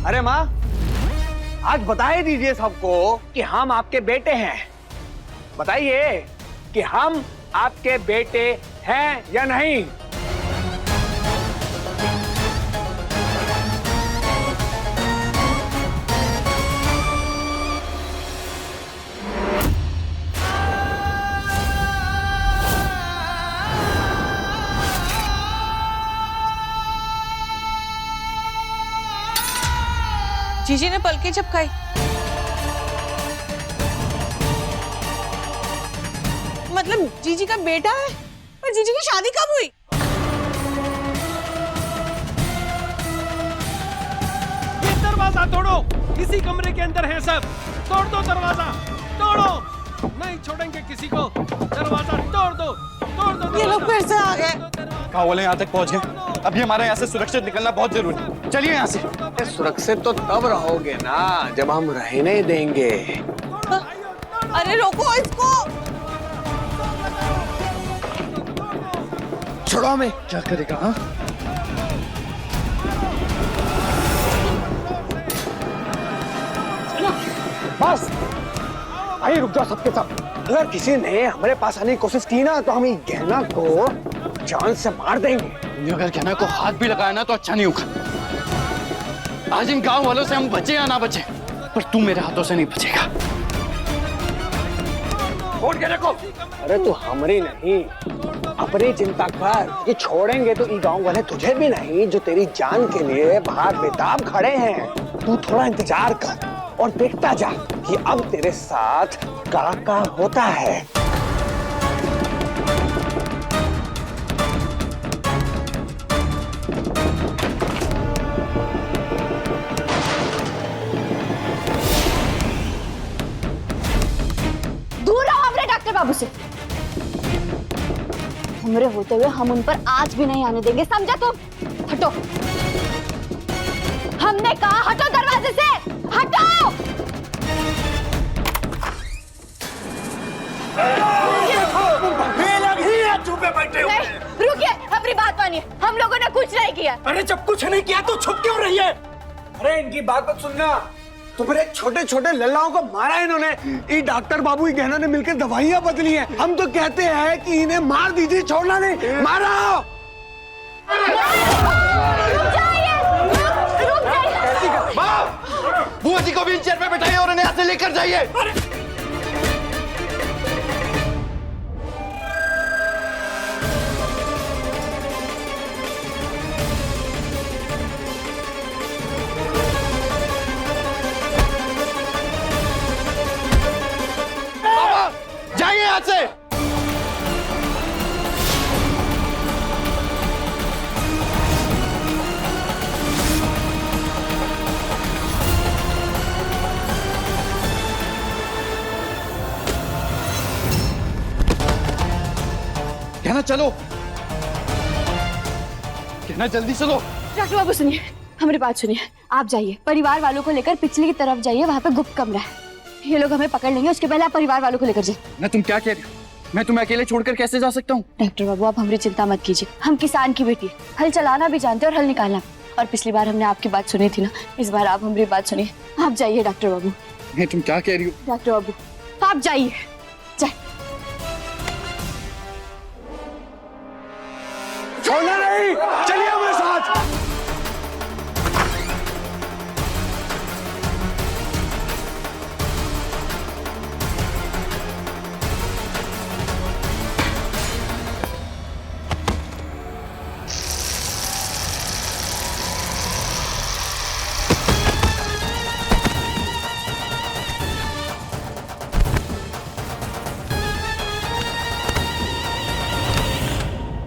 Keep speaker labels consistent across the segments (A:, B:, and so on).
A: अरे माँ, आज बता ही दीजिए सबको कि हम आपके बेटे हैं। बताइए कि हम आपके बेटे हैं या नहीं।
B: जीजी ने पलकें झपकाई। मतलब जीजी का बेटा है, पर जीजी की शादी कब हुई?
C: ये दरवाजा तोड़ो, इसी कमरे के अंदर है सब। तोड़ दो दरवाजा, तोड़ो, नहीं छोड़ेंगे किसी को। दरवाजा तोड़ दो, तोड़ दो।
B: ये लोग फिर से आ गए।
D: कहाँ बोले यहाँ तक पहुँच गए? अभी हमारे यहाँ से सुरक्षित निकलना बहुत जरूरी है। चलिए यहाँ से।
A: सुरक्षित तो तब रहोगे ना जब हम रहने देंगे।
B: अरे रोको इसको।
A: छोड़ो हमें।
D: क्या करेगा? हाँ,
A: बस आइए, रुक जाओ सबके सब। अगर किसी ने हमारे पास आने की कोशिश की ना तो हम इस गहना को जान से मार देंगे।
D: अगर गहना को हाथ भी लगाया ना तो अच्छा नहीं होगा। आज इन गांव वालों से हम बचे या ना बचे, पर तू मेरे हाथों से नहीं बचेगा।
A: छोड़ के रखो। अरे तू हमारी नहीं, अपनी चिंता कर। ये छोड़ेंगे तो ये गांव वाले तुझे भी नहीं, जो तेरी जान के लिए बाहर बेताब खड़े हैं। तू थोड़ा इंतजार कर और देखता जा कि अब तेरे साथ क्या होता है।
E: दूर रहो हमरे डॉक्टर बाबू से। हमरे होते हुए हम उन पर आज भी नहीं आने देंगे, समझा तुम? हटो। हमने कहा हटो दरवाजे से, हटो।
C: चुपे बैठे हो।
E: नहीं, रुकिए, अपनी बात मानिए। हम लोगों ने कुछ नहीं किया।
C: अरे जब कुछ नहीं किया तो छुप क्यों रही है?
A: अरे इनकी बात मत सुनना। तुम्हारे छोटे छोटे लल्लाओं को मारा इन्होंने। ये डॉक्टर बाबू की गहना ने मिलकर दवाइयां बदली हैं। हम तो कहते हैं कि इन्हें मार दीजिए, छोड़ना नहीं। मारो।
E: रुक जाइए, रुक जाइए।
D: बुआ जी को भी चेयर पे बैठाइए और इन्हें यहाँ से लेकर जाइए। जाइए यहाँ से। कहना चलो, कहना जल्दी चलो।
E: डॉक्टर बाबू सुनिए, हमारी बात सुनिए। आप जाइए, परिवार वालों को लेकर पिछले की तरफ जाइए, वहाँ पे गुप्त कमरा है। ये लोग हमें पकड़ लेंगे, उसके पहले आप परिवार वालों को लेकर जाइए।
D: ना तुम क्या कह रही हो? मैं तुम्हें अकेले छोड़कर कैसे जा सकता हूँ?
E: डॉक्टर बाबू आप हमारी चिंता मत कीजिए। हम किसान की बेटी, हल चलाना भी जानते हैं और हल निकालना। और पिछली बार हमने आपकी बात सुनी थी ना, इस बार आप हमारी बात सुनिए। आप जाइए डॉक्टर बाबू।
D: नहीं, तुम क्या कह रही हो?
E: डॉक्टर बाबू आप जाइए, जाइए।
A: छोड़ना नहीं, चलिए हमारे साथ।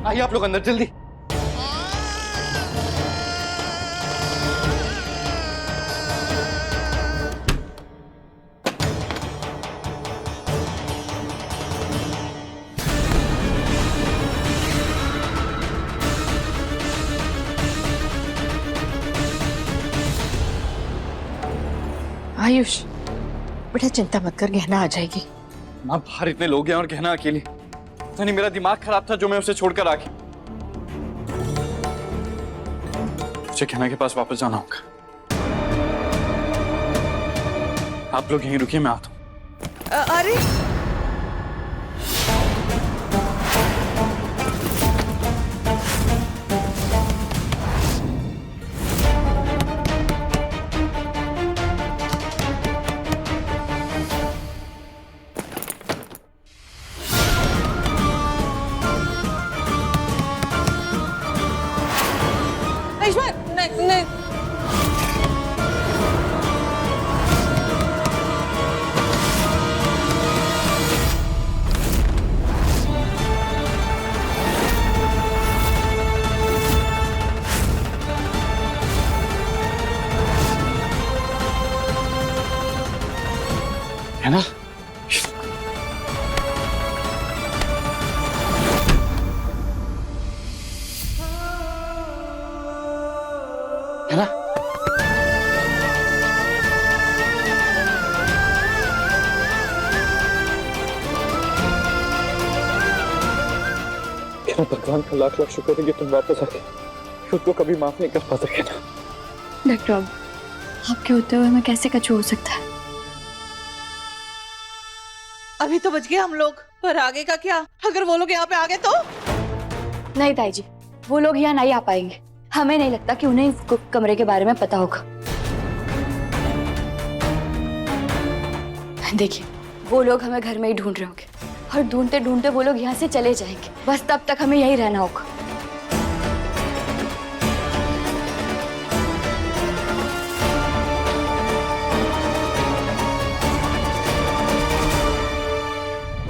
D: आइए आप लोग अंदर जल्दी।
B: आयुष बेटा चिंता मत कर, गहना आ जाएगी।
D: माँ बाहर इतने लोग हैं और गहना अकेली। पता नहीं मेरा दिमाग खराब था जो मैं उसे छोड़कर आ गई। मुझे कहना के पास वापस जाना होगा। आप लोग यहीं रुकिए, मैं आता हूँ।
F: अरे रेशमा, नहीं नहीं
D: है ना? है ना? भगवान का लाख लाख शुक्र है कि तुम वापस आ गए। खुद को कभी माफ नहीं कर पा सके ना।
E: डॉक्टर बाबू, आपके होते हुए मैं कैसे कछु हो सकता है?
F: अभी तो बच गए हम लोग, पर आगे का क्या? अगर वो लोग यहाँ पे आ गए तो?
E: नहीं ताई जी, वो लोग यहाँ नहीं आ पाएंगे। हमें नहीं लगता कि उन्हें इस गुप्त कमरे के बारे में पता होगा। देखिए, वो लोग हमें घर में ही ढूंढ रहे होंगे और ढूंढते ढूंढते वो लोग यहाँ से चले जाएंगे। बस तब तक हमें यहीं रहना होगा।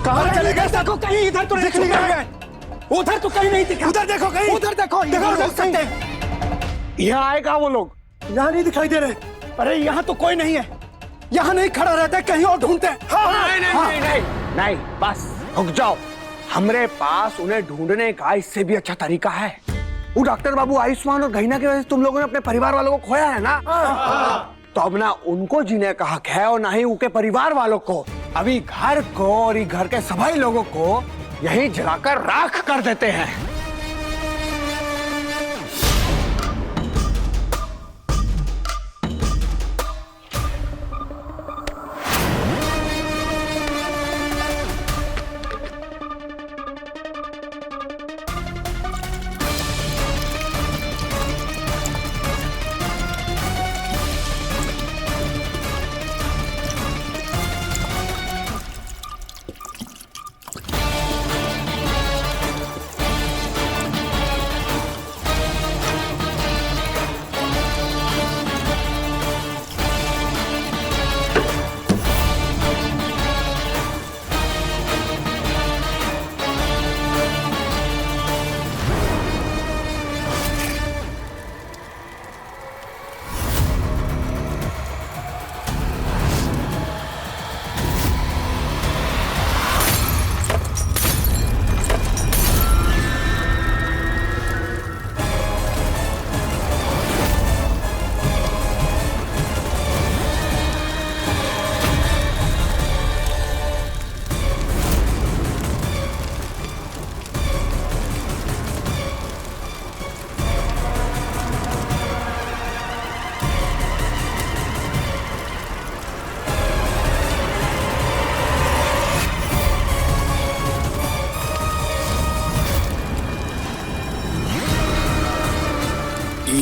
A: कहाँ चले गए? देखो कहीं इधर तो नहीं दिख रहा है। उधर तो कहीं नहीं दिखा। उधर देखो कहीं। उधर देखो। देखो देख सकते हैं। यहाँ आएगा वो लोग। यहाँ नहीं दिखाई दे रहे। अरे यहाँ तो कोई नहीं है। यहाँ नहीं खड़ा रहता, कहीं और ढूंढते हैं। नहीं, बस रुक जाओ। हमरे पास उन्हें ढूंढने का इससे भी अच्छा तरीका है। वो डॉक्टर बाबू आयुष्मान और गहीना की वजह से तुम लोगों ने अपने परिवार वालों को खोया है ना। तो अब ना उनको जीने का हक है और ना ही उनके परिवार वालों को। अभी घर को और ये घर के सभी लोगों को यही जलाकर राख कर देते हैं।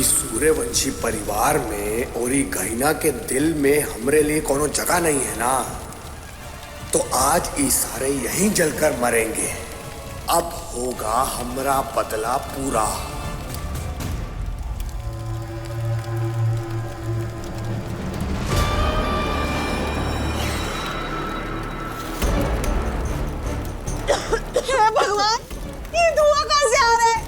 G: सूर्यवंशी परिवार में और ये गहीना के दिल में हमरे लिए कोनो जगह नहीं है ना, तो आज ये सारे यहीं जलकर मरेंगे। अब होगा हमरा बदला पूरा।
F: हे भगवान, ये धुआं कहाँ से आ रहा है?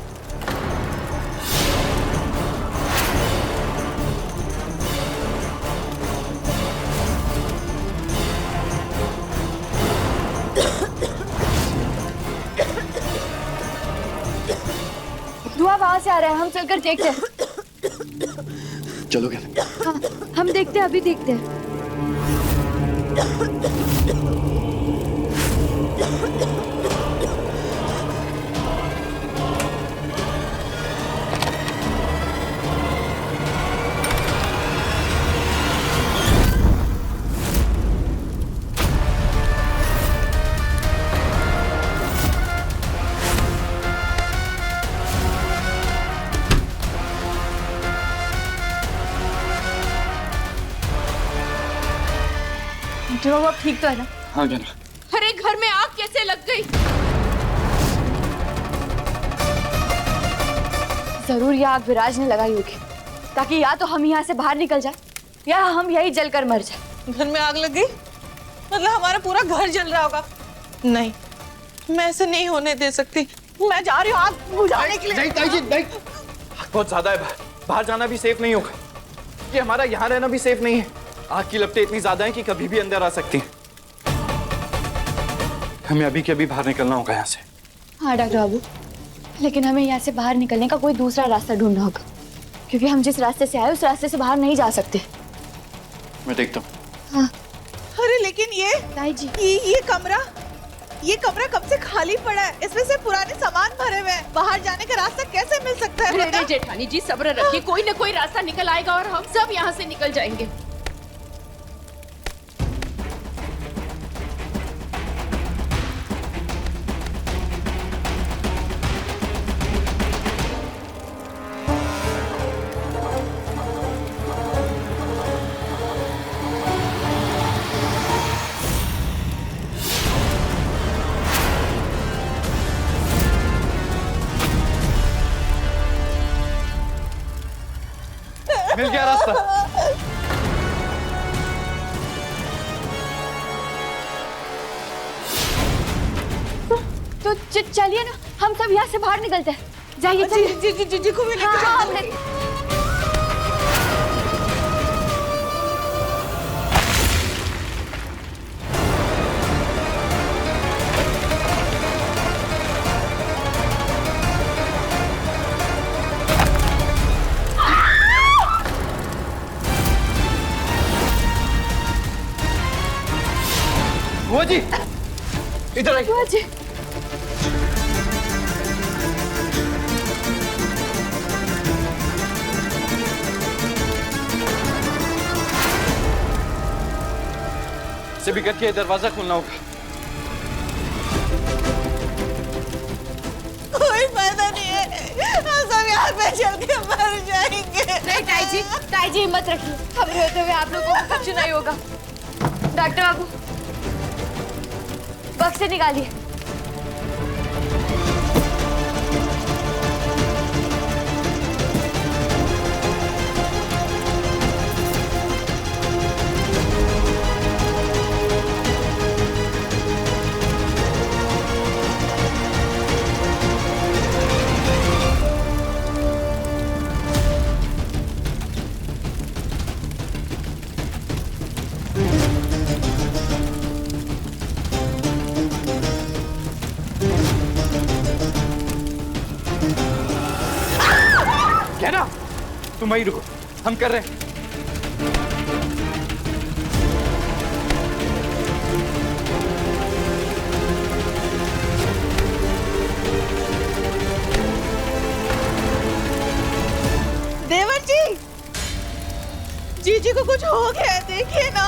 E: धुआं वहां से आ रहा है, हम चलकर देखते हैं।
D: चलोगे?
E: हाँ, हम देखते हैं, अभी देखते हैं। डॉक्टर बाबू आप ठीक तो है ना?
D: हाँ गहना,
B: अरे घर में आग कैसे लग गई?
E: जरूर ये आग विराज ने लगाई होगी, ताकि या तो हम यहाँ से बाहर निकल जाए या हम यही जलकर मर जाए।
F: घर में आग लग गई मतलब हमारा पूरा घर जल रहा होगा। नहीं, मैं ऐसे नहीं होने दे सकती। मैं जा रही हूँ आग बुझाने के लिए।
D: नहीं ताई जी नहीं, बहुत ज्यादा है बाहर, बाहर जाना भी सेफ नहीं होगा। ये हमारा यहाँ रहना भी सेफ नहीं है। आग की लपटें इतनी ज्यादा हैं कि कभी भी अंदर आ सकती हैं। हमें अभी के अभी बाहर निकलना होगा यहाँ से।
E: हाँ डॉक्टर बाबू, लेकिन हमें यहाँ से बाहर निकलने का कोई दूसरा रास्ता ढूंढना होगा, क्योंकि हम जिस रास्ते से आए उस रास्ते से बाहर नहीं जा सकते।
D: मैं देखता हूँ।
E: हाँ
F: अरे लेकिन
E: ताई जी,
F: ये कमरा कब से खाली पड़ा है? इसमें से पुराने सामान भरे हुए हैं। बाहर जाने का रास्ता कैसे मिल सकता है?
B: अरे जेठानी जी सब्र रखिए, कोई ना कोई रास्ता निकल आएगा और हम सब यहाँ से निकल जाएंगे।
D: मिल गया रास्ता।
E: तो चलिए ना, हम सब यहाँ से बाहर निकलते हैं। जाइए
F: जी को भी लेकर
E: हाँ,
F: जाओ।
E: हमने
D: वो जी इधर आइए।
E: बुआ जी,
D: से भी करके दरवाजा खोलना होगा।
F: कोई फायदा नहीं है, हम सब यहाँ पे चल के मर जाएंगे।
E: नहीं ताई जी हिम्मत रखिए, हमें होते हुए आप लोगों को कुछ नहीं होगा। डॉक्टर बाबू बक्से निकालिए।
D: कहना तुम वहीं रुको, हम कर रहे हैं।
F: देवर जी, जीजी को कुछ हो गया है, देखिए ना।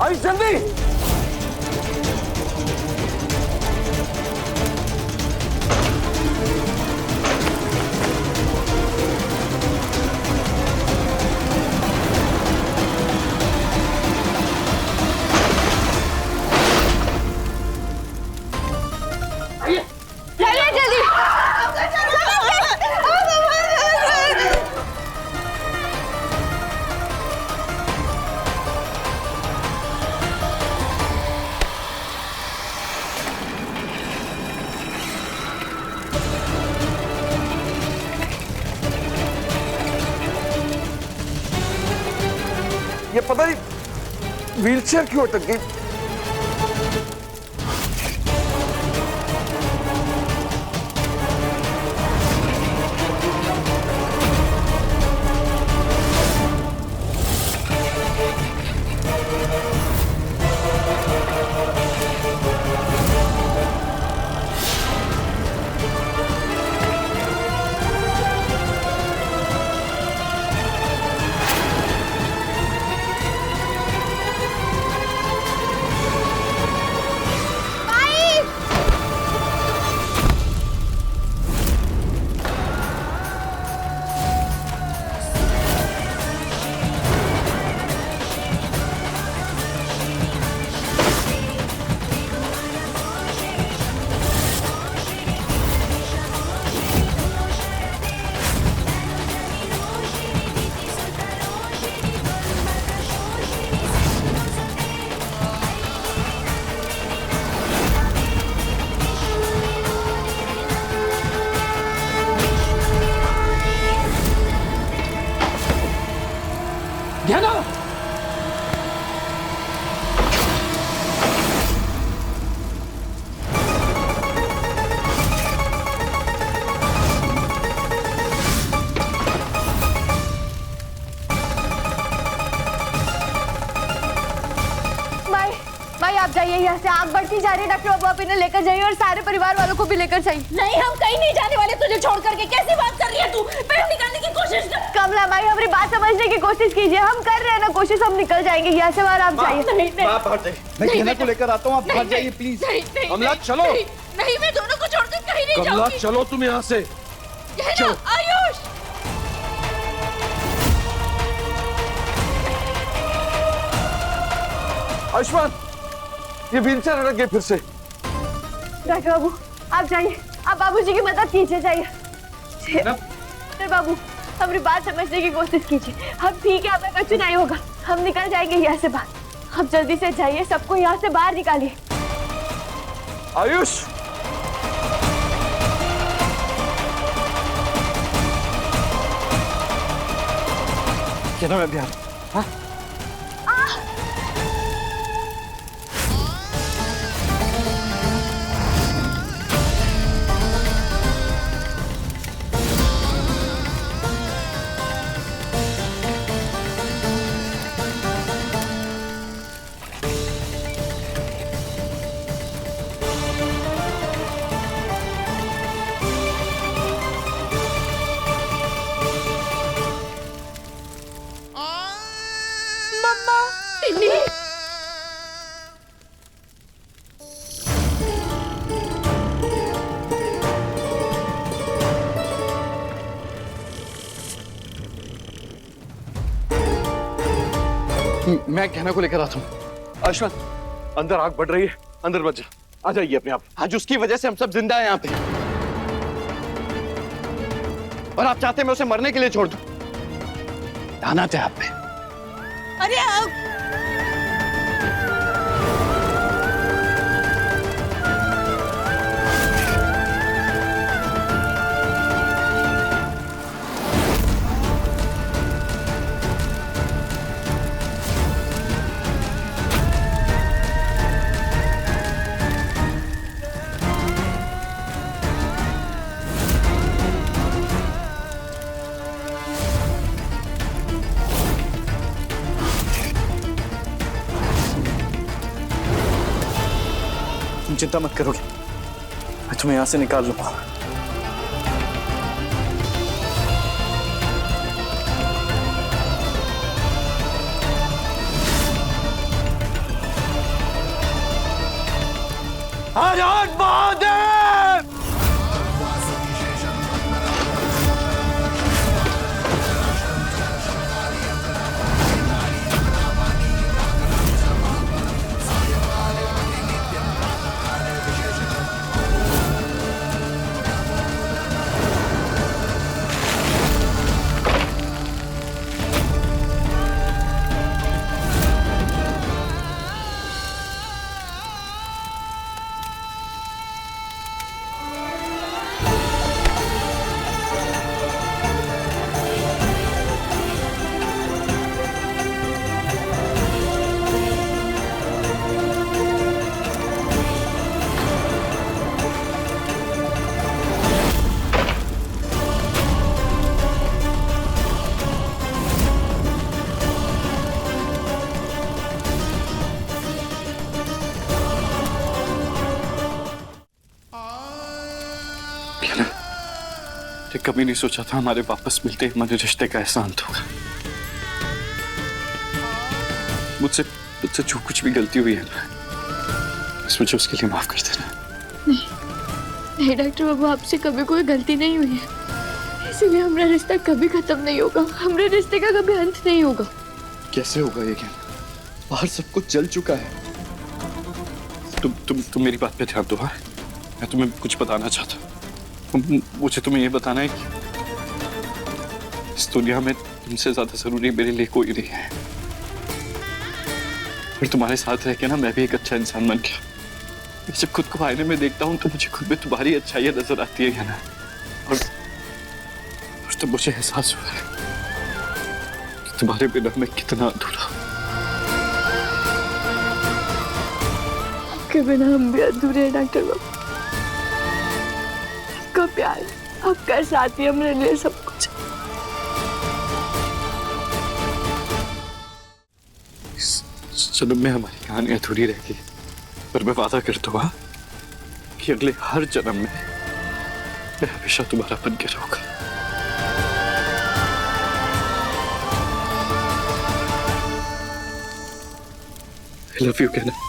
A: आई जल्दी।
E: चलिए जल्दी।
A: ये पता नहीं व्हीलचेयर क्यों अटक गई।
E: यहाँ से आग बढ़ती जा रही है। डॉक्टर बाबू आप इन्हें लेकर जाइए और सारे परिवार वालों को भी लेकर जाइए।
B: नहीं, हम कहीं नहीं जाने वाले तुझे छोड़ करके। कैसी बात कर रही है तू? पेट निकालने की कोशिश कर।
E: कमला माई हमारी बात समझने की कोशिश कीजिए। हम कर रहे हैं ना कोशिश, हम निकल जाएंगे यहाँ से बाहर। आप जाइए।
B: नहीं नहीं
D: आप बाहर जाइए, मैं कहना को लेकर आता हूँ, आप बाहर जाइए प्लीज।
B: नहीं,
D: कमला चलो।
B: नहीं, मैं दोनों को छोड़कर कहीं नहीं
C: कमला
B: जाऊंगी।
C: चलो तुम यहाँ से।
B: चलो आयुष।
C: आयुष्मान, ये व्हीलचेयर अटक गई फिर से।
E: डॉक्टर बाबू आप जाइए, आप बाबूजी की मदद कीजिए। जाइए डॉक्टर बाबू, हमारी बात समझने की कोशिश कीजिए। हम ठीक है, हमें कुछ नहीं होगा, हम निकल जाएंगे यहाँ से बाहर। आप जल्दी से जाइए, सबको यहाँ से बाहर निकालिए।
C: आयुष,
D: कहना मैं भी आ रहा हूँ।
C: मैं कहना को लेकर आता हूँ। आयुष्मान, अंदर आग बढ़ रही है, अंदर मत जा, आ जाइए अपने आप।
D: आज उसकी वजह से हम सब जिंदा हैं यहाँ पे, और आप चाहते हैं मैं उसे मरने के लिए छोड़ दूं? आना थे आप पे।
F: अरे
D: तुम चिंता मत करोगे, मैं तुम्हें यहाँ से निकाल लूंगा।
C: आजाद महादेव!
D: कभी नहीं सोचा था हमारे वापस मिलते हमारे रिश्ते का एहसान होगा। मुझसे जो कुछ भी गलती हुई है ना, इस मुझे उसके लिए माफ कर देना।
E: नहीं डॉक्टर बाबू, आपसे कभी कोई गलती नहीं हुई है, इसीलिए हमारा रिश्ता कभी खत्म नहीं होगा, हमारे रिश्ते का कभी अंत नहीं होगा।
D: कैसे होगा ये ज्ञान? बाहर सब कुछ जल चुका है। तुम मेरी बात पे ध्यान दो। हाँ, मैं तुम्हें कुछ बताना चाहता हूँ। मुझे तुम्हें ये बताना है कि इस दुनिया में तुमसे ज्यादा जरूरी मेरे लिए कोई नहीं है। और तुम्हारे साथ रह के ना मैं भी एक अच्छा इंसान बन गया। मैं जब खुद को आईने में देखता हूँ तो मुझे खुद में तुम्हारी अच्छाइयाँ नजर आती है ना, और तो मुझे एहसास हुआ है कि तुम्हारे बिना मैं कितना अधूरा हूँ।
E: आपके बिना हम भी अधूरे हैं डॉक्टर बाबू। आपका प्यार, आपका साथ ही हमारे लिए सब कुछ।
D: इस जन्म में हमारी कहानी अधूरी रह गई, पर मैं वादा करता हूँ कि अगले हर जन्म में मैं हमेशा तुम्हारा बन के रहूंगा। I love you, Kenna.